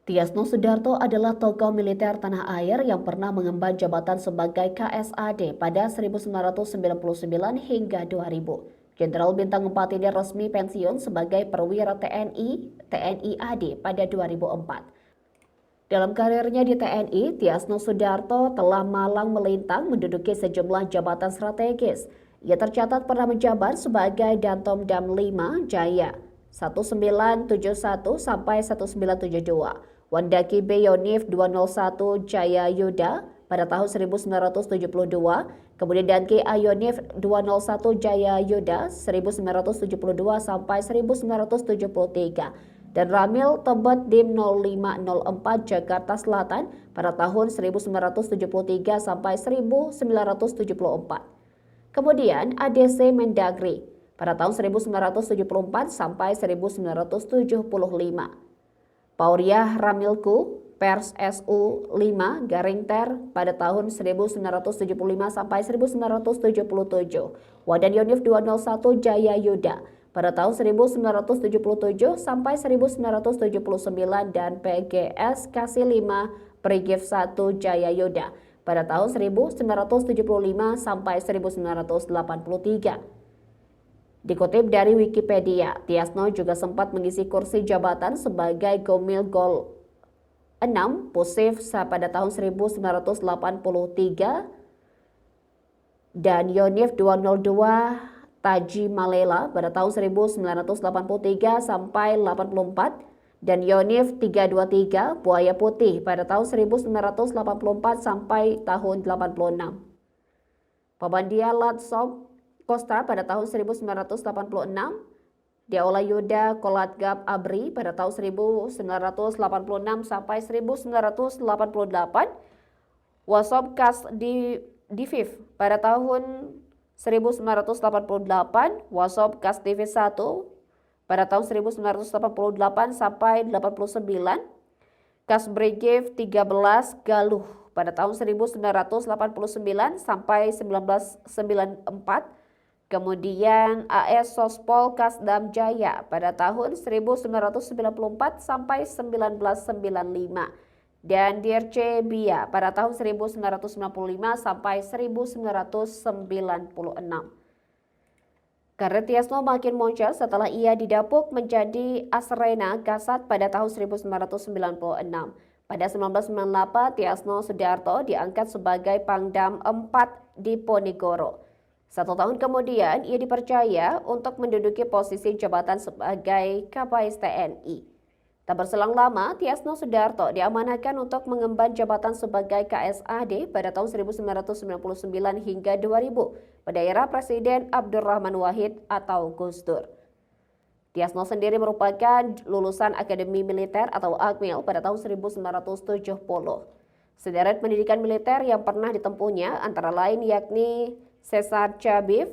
Tiasno Sudarto adalah tokoh militer tanah air yang pernah mengemban jabatan sebagai KSAD pada 1999 hingga 2000. Jenderal Bintang 4 ini resmi pensiun sebagai perwira TNI AD pada 2004. Dalam karirnya di TNI, Tiasno Sudarto telah malang melintang menduduki sejumlah jabatan strategis. Ia tercatat pernah menjabat sebagai Dantom Dam 5 Jaya 1971 sampai 1972, Wandaki B Yonif 201 Jaya Yuda pada tahun 1972, kemudian Danki A Yonif 201 Jaya Yuda 1972 sampai 1973, dan Ramil Tebet Dim 0504 Jakarta Selatan pada tahun 1973 sampai 1974. Kemudian ADC Mendagri pada tahun 1974 sampai 1975. Pauriah Ramilku Pers SU 5 Garing Ter pada tahun 1975 sampai 1977. Wadan Yonif 201 Jaya Yuda pada tahun 1977 sampai 1979, dan PGS Kasih 5 Brigif 1 Jaya Yuda pada tahun 1975 sampai 1983. Dikutip dari Wikipedia, Tiasno juga sempat mengisi kursi jabatan sebagai Gomil Gol 6 Pusif pada tahun 1983 dan Yonif 202 Taji Malela pada tahun 1983 sampai 84, dan Yonif 323 Buaya Putih pada tahun 1984 sampai tahun 86. Pabandia Latsop Kostra pada tahun 1986, Deola Yuda Kolatgap Abri pada tahun 1986 sampai 1988, Wasop Kas Diviv pada tahun 1988, Wasop Kas Diviv 1 pada tahun 1988 sampai 89, Kas Brigif 13 Galuh pada tahun 1989 sampai 1994, kemudian AS Sospol Kasdam Jaya pada tahun 1994 sampai 1995, dan DRC Bia pada tahun 1995 sampai 1996. Karir Tiasno makin moncer setelah ia didapuk menjadi Asrena Kasat pada tahun 1996. Pada 1998, Tiasno Sudarto diangkat sebagai Pangdam 4 di Ponegoro. 1 tahun kemudian, ia dipercaya untuk menduduki posisi jabatan sebagai Kapais TNI. Tak berselang lama, Tiasno Sudarto diamanahkan untuk mengemban jabatan sebagai KSAD pada tahun 1999 hingga 2000 pada era Presiden Abdurrahman Wahid atau Gus Dur. Tiasno sendiri merupakan lulusan Akademi Militer atau Akmil pada tahun 1970. Sederet pendidikan militer yang pernah ditempuhnya antara lain yakni Cesar Chavez,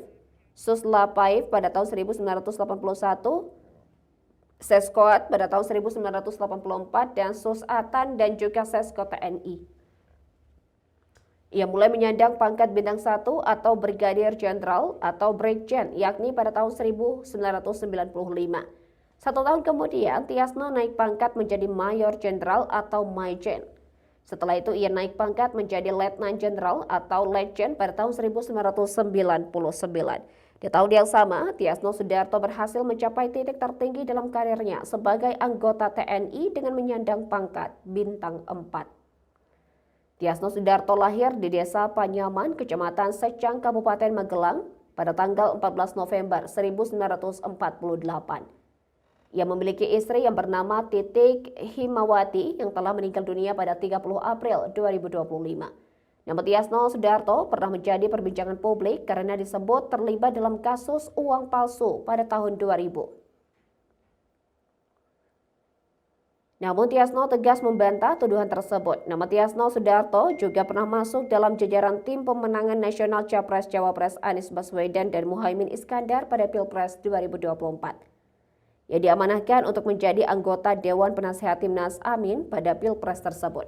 Suslapaev pada tahun 1981, Seskoat pada tahun 1984, dan Susatan dan juga Sesko TNI. Ia mulai menyandang pangkat bintang 1 atau Brigadir Jenderal atau Brigjen yakni pada tahun 1995. 1 tahun kemudian, Tiasno naik pangkat menjadi Mayor Jenderal atau Maijen. Setelah itu ia naik pangkat menjadi Letnan Jenderal atau Letjen pada tahun 1999. Di tahun yang sama, Tiasno Sudarto berhasil mencapai titik tertinggi dalam karirnya sebagai anggota TNI dengan menyandang pangkat Bintang 4. Tiasno Sudarto lahir di Desa Panyaman, Kecamatan Secang, Kabupaten Magelang pada tanggal 14 November 1948. Ia memiliki istri yang bernama Titik Himawati yang telah meninggal dunia pada 30 April 2025. Nama Tiasno Sudarto pernah menjadi perbincangan publik karena disebut terlibat dalam kasus uang palsu pada tahun 2000. Namun Tiasno tegas membantah tuduhan tersebut. Nama Tiasno Sudarto juga pernah masuk dalam jajaran tim pemenangan nasional Capres-Cawapres Anies Baswedan dan Muhaimin Iskandar pada Pilpres 2024. Ia diamanahkan untuk menjadi anggota Dewan Penasehat Timnas Amin pada Pilpres tersebut.